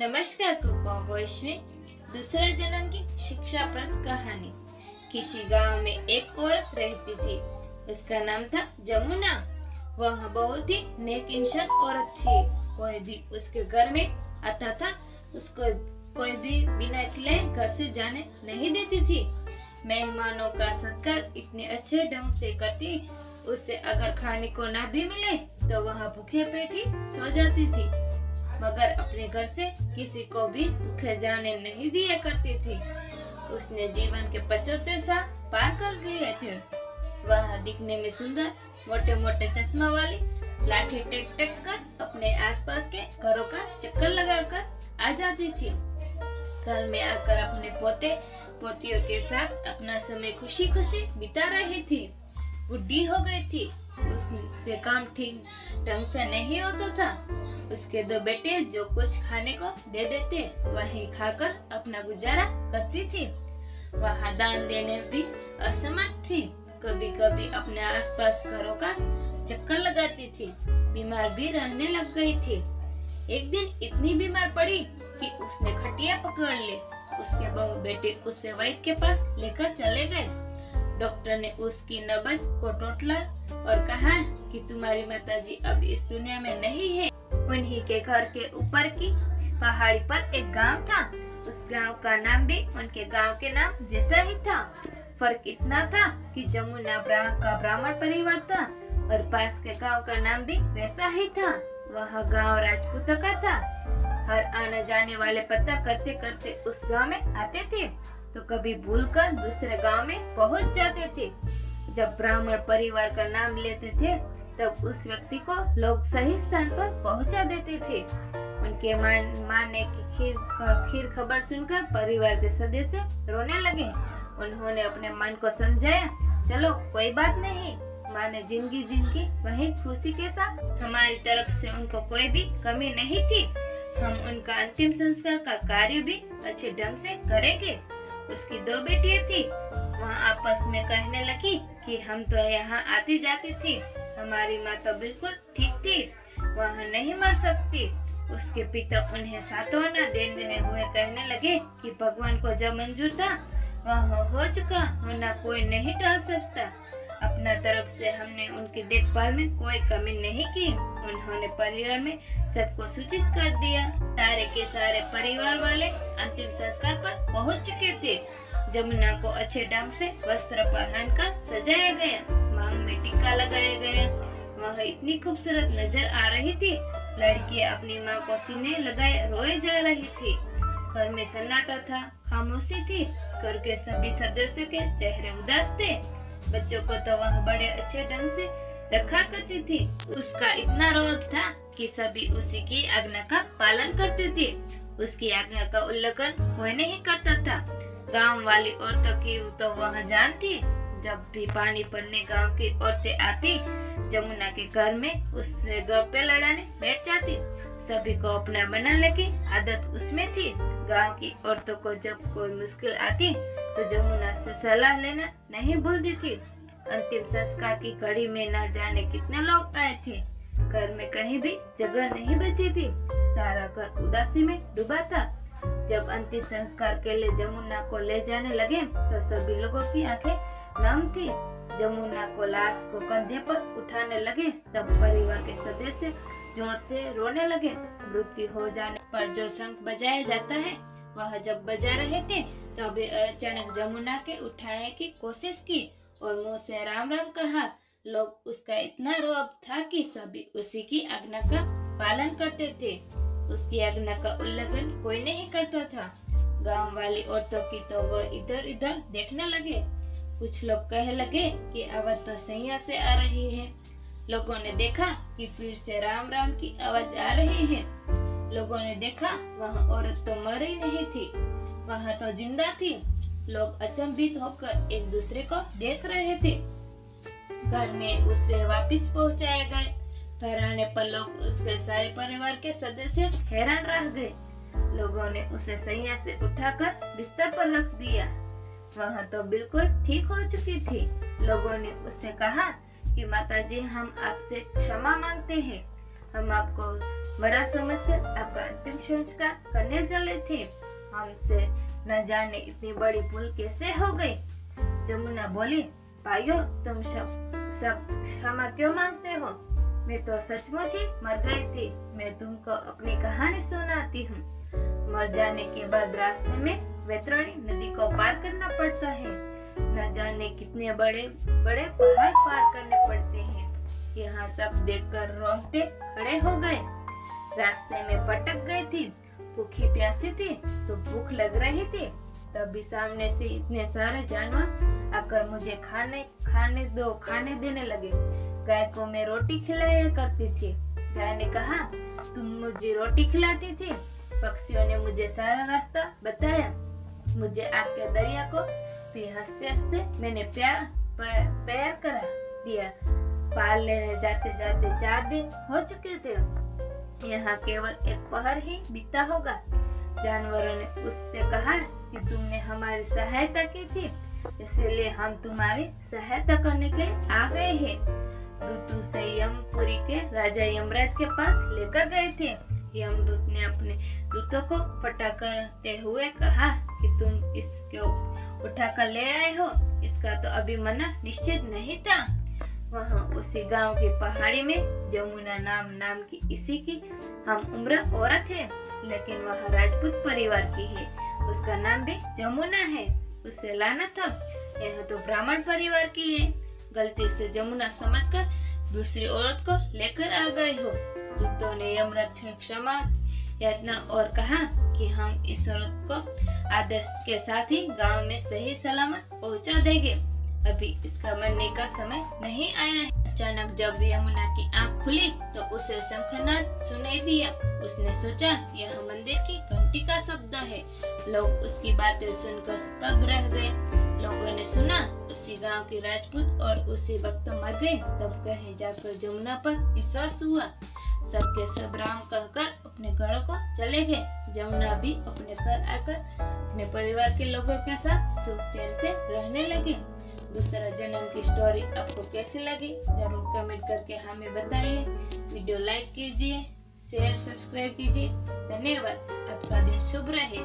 नमस्कार कृपा वॉइस में दूसरा जन्म की शिक्षाप्रद कहानी। किसी गांव में एक औरत रहती थी। उसका नाम था जमुना। वह बहुत ही नेक इंसान औरत थी। कोई भी उसके घर में आता था, उसको कोई भी बिना खिलाए घर से जाने नहीं देती थी। मेहमानों का सत्कार इतने अच्छे ढंग से करती, उससे अगर खाने को ना भी मिले तो वह भूखे पेट ही सो जाती थी। मगर अपने घर से किसी को भी भूखे जाने नहीं दिया करती थी। उसने जीवन के 75 साल पार कर लिए थे। वह दिखने में सुंदर, मोटे मोटे चश्मा वाली, लाठी टेक टेक कर अपने आसपास के घरों का चक्कर लगाकर आ जाती थी। घर में आकर अपने पोते पोतियों के साथ अपना समय खुशी खुशी बिता रही थी। बुढ़ी हो गई थी, उससे काम ठीक ढंग से नहीं होता था। उसके दो बेटे जो कुछ खाने को दे देते वही खाकर अपना गुजारा करती थी। वह दान देने भी असमर्थ थी। कभी कभी अपने आसपास घरों का चक्कर लगाती थी। बीमार भी रहने लग गई थी। एक दिन इतनी बीमार पड़ी कि उसने खटिया पकड़ ली। उसके बहू बेटे उसे वैद्य के पास लेकर चले गए। डॉक्टर ने उसकी नब्ज को टोटला और कहा कि तुम्हारी माताजी अब इस दुनिया में नहीं है। उन्हीं के घर के ऊपर की पहाड़ी पर एक गांव था। उस गांव का नाम भी उनके गांव के नाम जैसा ही था। फर्क इतना था कि जमुना का ब्राह्मण परिवार था और पास के गांव का नाम भी वैसा ही था। वह गांव राजपूतों का था। हर आने जाने वाले पता करते करते उस गांव में आते थे तो कभी भूलकर दूसरे गांव में पहुंच जाते थे। जब ब्राह्मण परिवार का नाम लेते थे तब उस व्यक्ति को लोग सही स्थान पर पहुंचा देते थे। उनके मारने की खीर खबर सुनकर परिवार के सदस्य रोने लगे। उन्होंने अपने मन को समझाया, चलो कोई बात नहीं, माँ ने जिंदगी वही खुशी के साथ। हमारी तरफ से उनको कोई भी कमी नहीं थी। हम उनका अंतिम संस्कार का कार्य भी अच्छे ढंग से करेंगे। उसकी दो बेटियां थी। वह आपस में कहने लगी कि हम तो यहाँ आती जाती थी, हमारी माँ तो बिल्कुल ठीक थी, वह नहीं मर सकती। उसके पिता उन्हें सांत्वना देने हुए कहने लगे कि भगवान को जब मंजूर था वह हो चुका, होना कोई नहीं टाल सकता। अपना तरफ से हमने उनकी देखभाल में कोई कमी नहीं की। उन्होंने परिवार में सबको सूचित कर दिया। सारे के सारे परिवार वाले अंतिम संस्कार पर पहुंच चुके थे। जमुना को अच्छे ढंग से वस्त्र पहनकर सजाया गया, मांग में टीका लगाया गया। वह इतनी खूबसूरत नजर आ रही थी। लड़की अपनी माँ को सीने लगाए रोए जा रही थी। घर में सन्नाटा था, खामोशी थी। घर के सभी सदस्यों के चेहरे उदास थे। बच्चों को तो वह बड़े अच्छे ढंग से रखा करती थी। उसका इतना रोब था कि सभी उसी की आज्ञा का पालन करते थे। उसकी आज्ञा का उल्लंघन कोई नहीं करता था। गांव वाली औरतों की तो वह जान थी। जब भी पानी भरने गांव की औरतें आती, जमुना के घर में उससे गप्पे लड़ाने बैठ जाती। सभी को अपना बनाने की आदत उसमें थी। गांव की औरतों को जब कोई मुश्किल आती तो जमुना से सलाह लेना नहीं भूलती थी। अंतिम संस्कार की घड़ी में न जाने कितने लोग आए थे। घर में कहीं भी जगह नहीं बची थी। सारा घर उदासी में डूबा था। जब अंतिम संस्कार के लिए जमुना को ले जाने लगे तो सभी लोगों की आंखें नम थी। जमुना को लाश को कंधे पर उठाने लगे तब परिवार के सदस्य जोर से रोने लगे। मृत्यु हो जाने पर जो शंख बजाया जाता है वह जब बजा रहे थे तब अचानक जमुना के उठाने की कोशिश की और मुंह से राम राम कहा। लोग उसका इतना रोब था कि सभी उसी की आज्ञा का पालन करते थे। उसकी आज्ञा का उल्लंघन कोई नहीं करता था। गांव वाली औरतों की तो वह इधर इधर देखने लगे। कुछ लोग कह लगे कि आवाज तो सैया से आ रही है। लोगों ने देखा कि फिर से राम राम की आवाज आ रही है। लोगों ने देखा वह औरत तो मर ही नहीं थी, वह तो जिंदा थी। लोग अचंभित होकर एक दूसरे को देख रहे थे। घर में उसे वापस पहुंचाया गए। घर आने पर लोग उसके सारे परिवार के सदस्य हैरान रह गए। लोगों ने उसे सैया से उठाकर बिस्तर पर रख दिया। वह तो बिल्कुल ठीक हो चुकी थी। लोगों ने उससे कहा कि माताजी, हम आपसे क्षमा मांगते हैं, हम आपको मरा समझकर आपका अंतिम संस्कार करने चले थे। हमसे न जाने इतनी बड़ी भूल कैसे हो गई। जमुना बोली, भाइयों तुम सब क्षमा क्यों मांगते हो? मैं तो सचमुच ही मर गई थी। मैं तुमको अपनी कहानी सुनाती हूँ। मर जाने के बाद रास्ते में वैतरणी नदी को पार करना पड़ता है। न जाने कितने बड़े बड़े पहाड़ पार करने पड़ते हैं। यहाँ सब देखकर रोंगटे खड़े हो गए। रास्ते में भटक गई थी, भूखी प्यासी थी तो भूख लग रही थी। तभी सामने से इतने सारे जानवर आकर मुझे खाने देने लगे। गाय को मैं रोटी खिलाया करती थी। गाय ने कहा, तुम मुझे रोटी खिलाती थी। पक्षियों ने मुझे सारा रास्ता बताया। मुझे आके दरिया को फिर हंसते हंसते मैंने पैर करा दिया। पार लेने जाते जाते 4 दिन हो चुके थे। यहाँ केवल एक पहर ही बीता होगा। जानवरों ने उससे कहा कि तुमने हमारी सहायता की थी, इसलिए हम तुम्हारी सहायता करने के लिए आ गए हैं। दूत उसे यमपुरी के राजा यमराज के पास लेकर गए थे। यमदूत ने अपने दूतों को फटकारते हुए कहा कि तुम इसको उठाकर ले आए हो। इसका तो अभी मरना निश्चित नहीं था। वहाँ उसी गांव की पहाड़ी में जमुना नाम की इसी की हम उम्र औरत है, लेकिन वह राजपूत परिवार की है। उसका नाम भी जमुना है। उसे लाना था। यह तो ब्राह्मण परिवार की है। गलती से जमुना समझकर दूसरी औरत को लेकर आ गए हो। दूतों ने यमराज से क्षमा याचना और कहा कि हम इस औरत को आदेश के साथ ही गांव में सही सलामत पहुंचा देंगे। अभी इसका मरने का समय नहीं आया है। अचानक जब यमुना की आंख खुली तो उसे शंखनाद सुनाई दिया। उसने सोचा यह मंदिर की घंटी का शब्द है। लोग उसकी बातें सुनकर स्तब्ध रह गए। लोगों ने सुना उसी गांव के राजपूत और उसी वक्त मर गए। तब कहीं जाकर जमुना पर विश्वास हुआ। सबके सब राम कहकर अपने घरों को चले गए। जमुना भी अपने घर आकर अपने परिवार के लोगों के साथ सुख चैन से रहने लगी। दूसरा जन्म की स्टोरी आपको कैसी लगी जरूर कमेंट करके हमें बताइए। वीडियो लाइक कीजिए, शेयर सब्सक्राइब कीजिए। धन्यवाद। आपका दिन शुभ रहे।